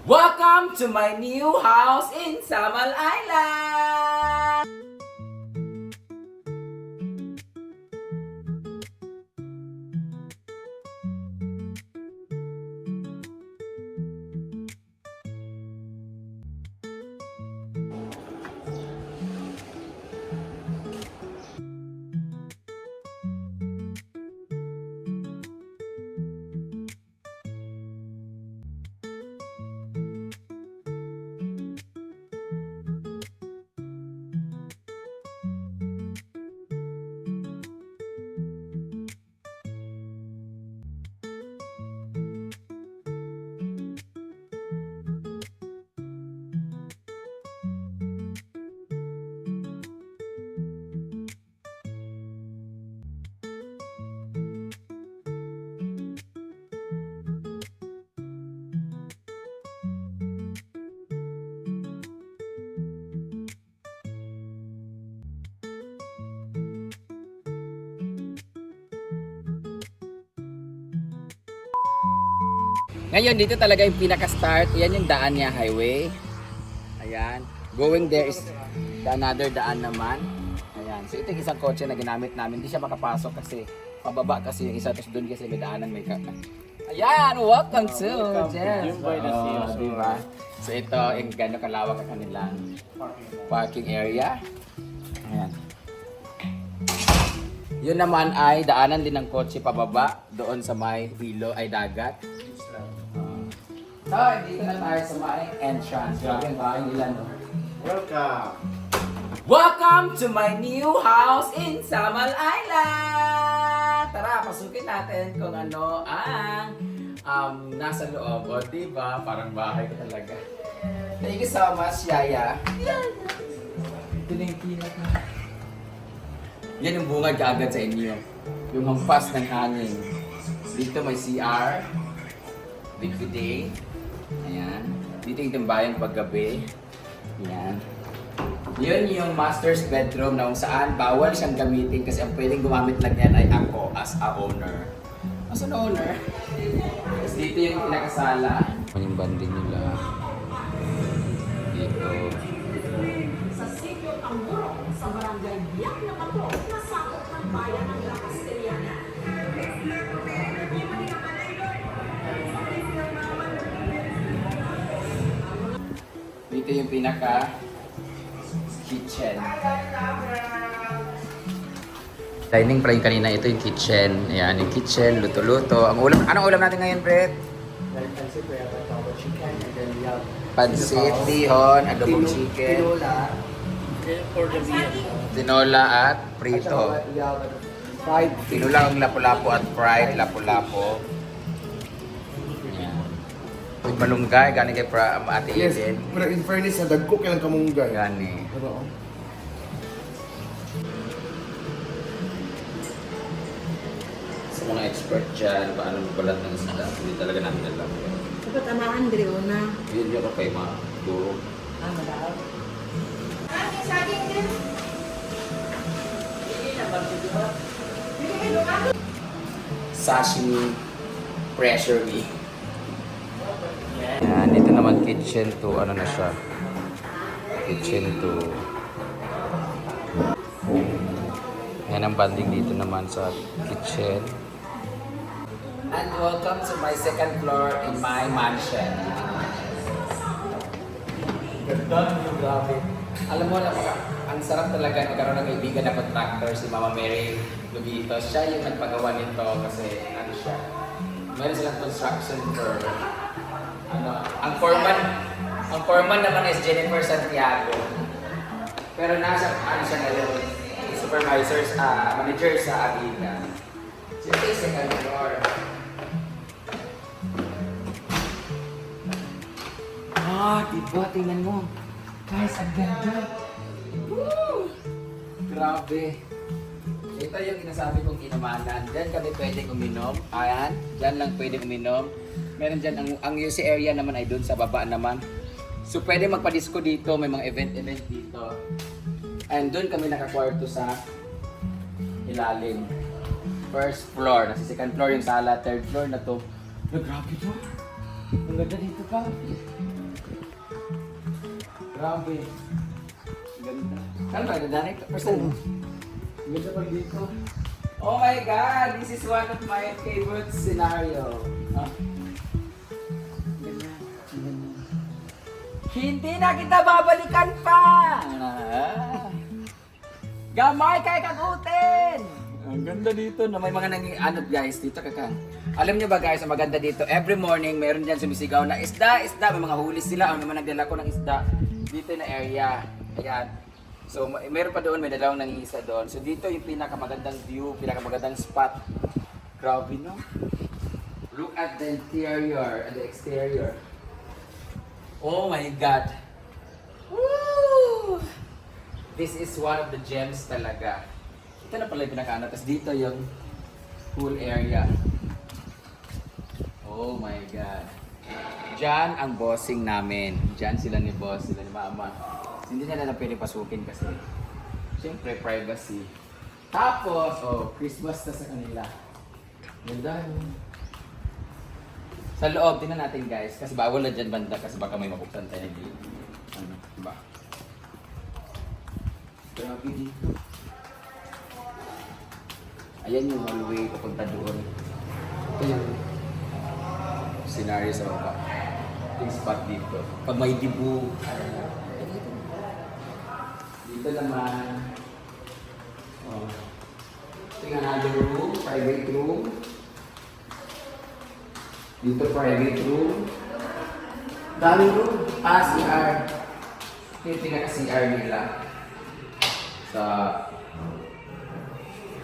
Welcome to my new house in Samal Island! Ngayon, dito talaga yung pinaka-start. Yan yung daan niya, highway. Ayan. Going there is another daan naman. Ayan. So, ito yung isang kotse na ginamit namin. Hindi siya makapasok kasi pababa kasi yung isa. Tapos doon kasi may daanan, may Ayan! Welcome to Jeff! Diba? So, ito yung gano'ng kalawak ang kanilang parking area. Ayan. Yun naman ay daanan din ng kotse pababa. Doon sa may hilo ay dagat. So, dito na tayo sa may entrance. Grabe ang bahay nila, no? Welcome! Welcome to my new house in Samal Island! Tara, pasukin natin kung ano ang nasa loob. O, diba? Parang bahay ko talaga. Thank you so much, Yaya. Ito na yung pinaka. Yan yung bungad kaagad sa inyo. Yung hampas ng hangin. Dito may CR. Big bidet. Ayan. Dito yung tambayan paggabi. Ayan. Yun yung master's bedroom na kung saan bawal siyang gamitin kasi ang pwedeng gumamit lang yan ay ako as a owner. As an owner. Tapos dito yung pinakasala. Yung banding nila. Dito. Sa sitio Tamburo, sa barangay Biak na Bato, nasakop ng bayan ng La Castellana. Dito yung pinaka kitchen. Dining pala yung kanina, ito yung kitchen. Ayan, yung kitchen, luto-luto. Anong ulam natin ngayon, Brett? Pansit, we have adobo chicken, and then we have Pansit, tihon, adobong chicken, tinola, for the meal. tinola at prito. We have fried Tinulang lapu-lapu at fried lapu-lapu. Ayan. With malunggay, gani kay Ate Yes, Eden. pero in fairness, dagko kailang kamunggay. Gani. Pero, Sa mga expert dyan, paano magbalat ng isda, hindi talaga namin alam. Dapat amaan, Driona. Yun yung okay, maduro. Madaaw. Sashimi, pressure me. Yan, dito naman kitchen to, ano na siya? Kitchen to. Yan ang banding dito naman sa kitchen. And welcome to my second floor in my mansion. Grabe. Alam mo, ang sarap talaga magkaroon ng kaibigan na contractor, si Mama Mary Lugito. Siya yung nagpagawa nito kasi ano siya, meron silang construction firm. Ang foreman naman is Jennifer Santiago. Pero nasa ano siya ngayon, supervisor, manager sa Aviga. So ito yung second floor. Diba? Tingnan mo. Guys, ang ganda. Woo! Grabe. Ito yung inasabi kong inumanan. Diyan kami pwedeng uminom. Ayan, diyan lang pwedeng uminom. Meron dyan, ang UC area naman ay doon sa baba naman. So pwede magpa-disco dito, may mga event dito. And doon kami nakakwarto sa ilalim. First floor, nasa second floor yung sala, third floor na to. Grabe to. Ang ganda dito pa. Grabe. Ganda. Ano ba? Ganda na first time. Ganda pag dito. Oh my God! This is one of my favorite scenario. Ah. Ganda. Ganda. Hindi na kita babalikan pa! Ah. Gamay kay kagutin! Ang ganda dito na may mga nangianod guys dito kakang. Alam niyo ba guys, ang maganda dito, every morning mayroon diyan sumisigaw na isda, isda, may mga huli sila, may mga nagdala ko ng isda dito na area. Ayan. So mayroon pa doon, may dalawang nangingisa doon. So dito yung pinakamagandang view, pinakamagandang spot. Grabe no? Look at the interior and the exterior. Oh my God! Woo! This is one of the gems talaga. Ito na pala yung pinakaano. Tapos dito yung pool area. Oh my God. Diyan ang bossing namin. Diyan sila ni boss, sila ni mama. Hindi nila na pwede pasukin kasi siyempre privacy. Tapos, oh, Christmas na sa kanila. Ganda. Sa loob, tingnan natin guys. Kasi bawal na dyan banda kasi baka may mabuksan tayo ng gate. Ano, diba? Grabe dito. Ayan yung hallway papunta doon. Ito yung scenario sa baba. Ito yung spot dito. Pag may dibu. Dito naman. Oh. Ito yung another room. Private room. Dito private room. Daming room. CR. Ito yung pinaka-CR nila. Sa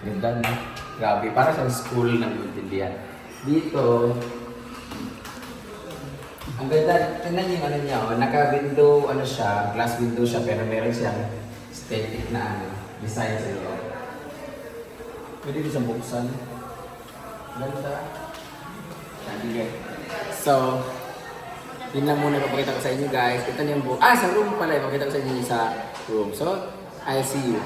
ganda na. Grabe, para sa school ng intindihan. Dito, ang ganda, tingnan yung ano niya, oh, naka-window, ano siya, glass window siya, pero meron siyang aesthetic na ano, design sa loob. Pwede din siyang buksan. Ganda. Sige. So, yun lang muna papakita ko sa inyo guys. Ito yung sa room pala, papakita ko sa inyo sa room. So, I'll see you.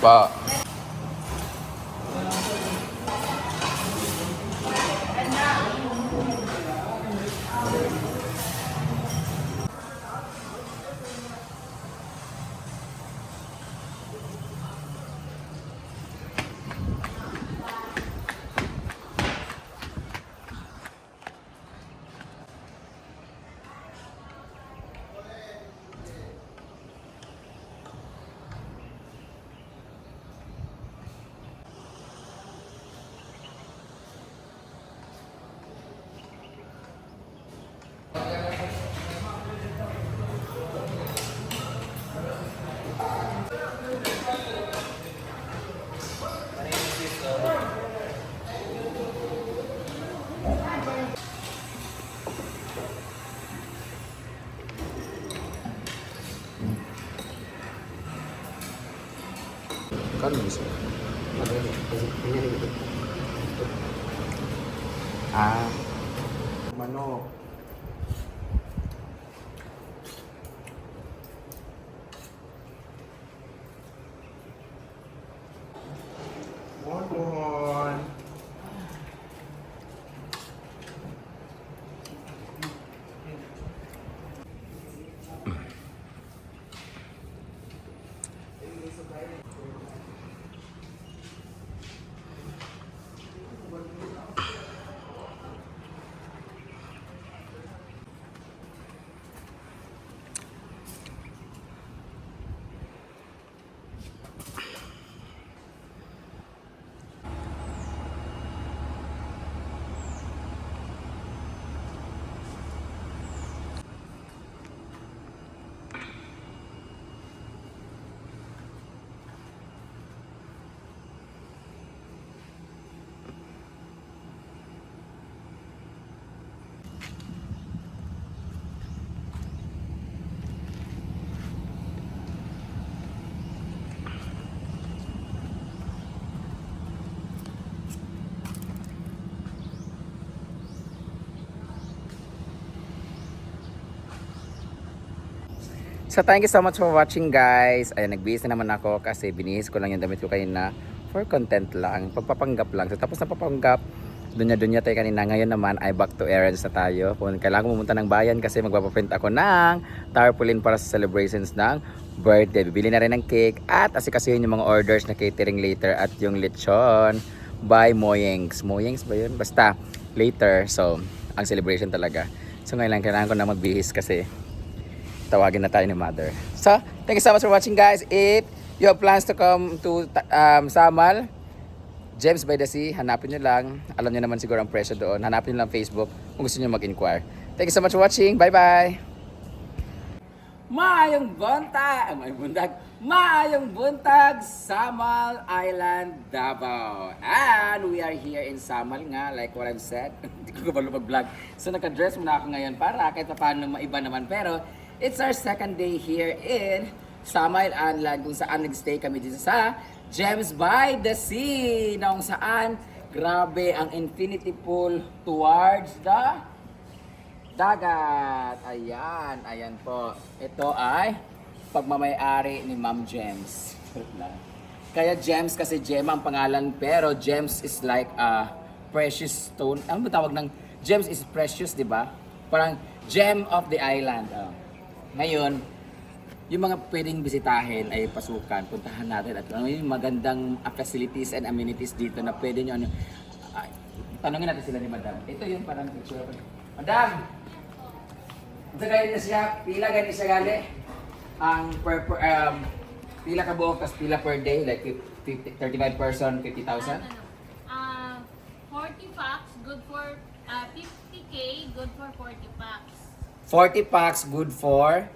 Pa. Kano bisa? Manok. Bonbon. So thank you so much for watching guys. Ayan, nag-busy naman ako kasi binihis ko lang yung damit ko kanina for content lang, pagpapanggap lang. So tapos na papanggap, dunya tayo kanina. Ngayon naman ay back to errands na tayo. Kung kailangan pumunta ng bayan kasi magpapaprint ako ng tarpaulin para sa celebrations ng birthday. Bibili na rin ng cake at asikasuhin yung mga orders na catering later at yung lechon by Moyengs. Moyengs ba yun? Basta later. So ang celebration talaga. So ngayon lang kailangan ko na magbihis kasi tawagin na tayo ni mother. So, thank you so much for watching guys. If you have plans to come to Samal, Gems by the Sea, hanapin nyo lang. Alam nyo naman siguro ang presyo doon. Hanapin nyo lang Facebook kung gusto nyo mag-inquire. Thank you so much for watching. Bye-bye! Maayong buntag, Samal Island, Davao. And we are here in Samal nga, like what I've said. Hindi ko kabalo mag-vlog. So, naka-dress muna ako ngayon para kahit paano maiba naman. Pero, it's our second day here in Samal Island kung saan nag-stay kami dito sa Gems by the Sea na kung saan grabe ang infinity pool towards the dagat. Ayan, ayan po. Ito ay pagmamay-ari ni Ma'am Gems. Kaya Gems kasi Gem ang pangalan pero Gems is like a precious stone. Ano ba tawag ng Gems is precious, di ba? Parang gem of the island. Ngayon, yung mga pwedeng bisitahin ay pasukan, puntahan natin at ano yung magandang facilities and amenities dito na pwede nyo tanongin natin sila ni Madam. Ito yung parang picture. Madam! Sa ganyan na siya, pila ganyan siya gali? Ang pila ka buok, tas pila per day, like 35 person, 50,000? 40 packs, good for 50k, good for 40 packs. 40 packs, good for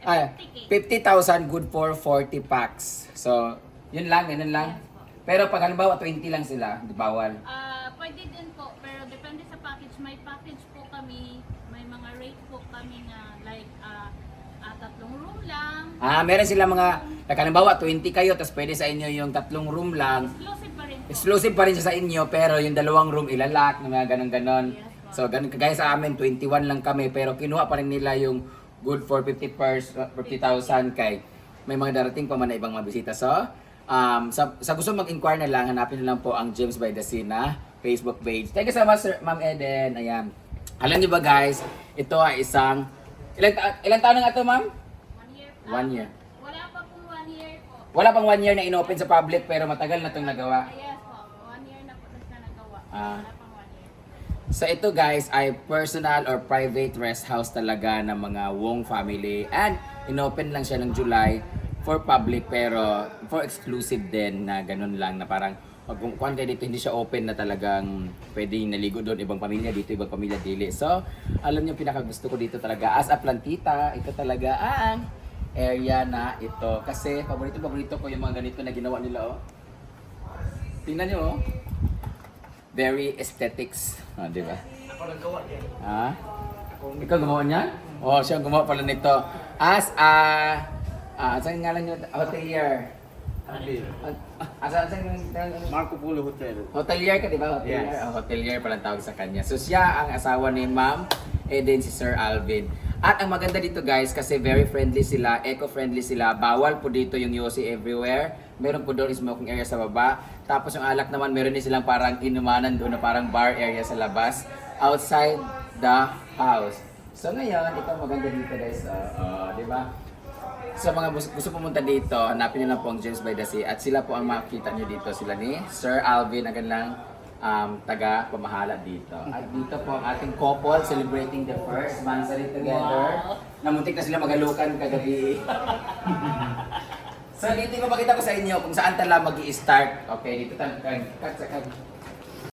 50,000, good for 40 packs. So, yun lang, ganun lang. Pero pag halimbawa 20 lang sila, di bawal. Pwede din po, pero depende sa package. May package po kami, may mga rate po kami na like 3 room lang. Meron sila mga, like halimbawa 20 kayo, tapos pwede sa inyo yung 3 room lang. Exclusive pa rin po. Exclusive pa rin siya sa inyo, pero yung 2 room ilalak, mga ganon-ganon. So, ganun kagaya sa amin, 21 lang kami, pero kinuha pa rin nila yung good for 50,000 kay may mga darating pa man na ibang mabisita. So, sa gusto mag-inquire na lang, hanapin na lang po ang Gems by the Sea na Facebook page. Thank you so much, Sir, Ma'am Eden. Ayan. Alam niyo ba guys, ito ay isang, ilang taon na nga ito, Ma'am? 1 year. 1 year. Wala pa pong 1 year po. Wala pang 1 year na inopen sa public, pero matagal na itong nagawa. Yes po, 1 year na po na nagawa. Ah. Wala pang 1 year. So ito guys ay personal or private rest house talaga ng mga Wong family and inopen lang siya ng July for public pero for exclusive din na ganun lang na parang kung kayo dito hindi siya open na talagang pwedeng naligo doon ibang pamilya dito ibang pamilya dili. So alam niyo pinakagusto ko dito talaga as a plantita ito talaga ang area na ito kasi paborito ko yung mga ganito na ginawa nila oh. Tingnan niyo oh. Very aesthetics. Di ba? Ako naggawa niya. Ikaw gumawa niyan? Oh, siya gumawa pala nito. As a, saan nga lang yun? Hotelier. Saan Marco Polo Hotel. Hotelier ka, di ba? Hotelier. Yes. Hotelier palang tawag sa kanya. So siya ang asawa ni Ma'am Eden, si Sir Alvin. At ang maganda dito guys, kasi very friendly sila, eco-friendly sila. Bawal po dito yung yosi everywhere. Meron po doon smoking area sa baba. Tapos yung alak naman, meron din silang parang inumanan doon na parang bar area sa labas. Outside the house. So ngayon, ito maganda dito guys. Di ba? Sa mga gusto pumunta dito, hanapin nyo lang po ang Gems by the Sea. At sila po ang makikita nyo dito. Sila ni Sir Alvin, ang kanilang taga-pamahala dito. At dito po ang ating couple celebrating the first monthsary together. Namuntik na sila magalukan kagabi. So dito ipapakita ko sa inyo kung saan tala mag-i-start. Okay, dito tayo.